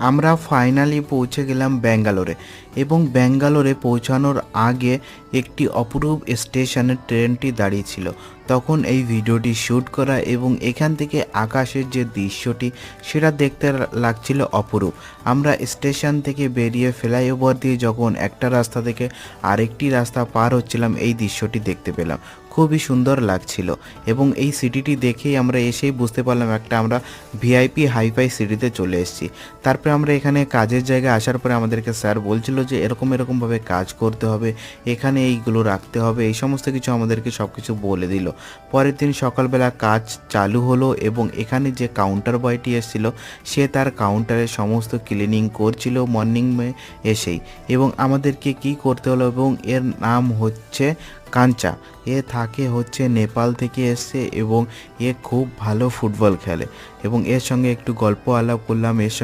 আমরা ফাইনালি পৌঁছে গেলাম ব্যাঙ্গালোরে এবং ব্যাঙ্গালোরে পৌঁছানোর আগে একটি অপরূপ স্টেশনে ট্রেনটি দাঁড়িয়ে ছিল। তখন এই ভিডিওটি শ্যুট করা এবং এখান থেকে আকাশের যে দৃশ্যটি সেটা দেখতে লাগছিল অপরূপ। আমরা স্টেশন থেকে বেরিয়ে ফ্লাইওভার দিয়ে যখন একটা রাস্তা থেকে আরেকটি রাস্তা পার হচ্ছিলাম এই দৃশ্যটি দেখতে পেলাম। খুবই সুন্দর লাগছিল এবং এই সিটিটি দেখেই আমরা এসেই বুঝতে পারলাম একটা আমরা ভিআইপি হাইফাই সিটিতে চলে এসেছি। তারপরে আমরা এখানে কাজের জায়গায় আসার পরে আমাদেরকে স্যার বলছিল যে এরকমভাবে কাজ করতে হবে, এখানে এইগুলো রাখতে হবে, এই সমস্ত কিছু আমাদেরকে সব কিছু বলে দিল। পরের দিন সকালবেলা কাজ চালু হলো এবং এখানে যে কাউন্টার বয়টি এসেছিল সে তার কাউন্টারে সমস্ত ক্লিনিং করছিল মর্নিংয়ে এসেই, এবং আমাদেরকে কি করতে হলো এবং এর নাম হচ্ছে কাঞ্চা। এ থাকে হচ্ছে নেপাল থেকে এসছে এবং এ খুব ভালো ফুটবল খেলে এবং এর সঙ্গে একটু গল্প আলাপ করলাম। এর সঙ্গে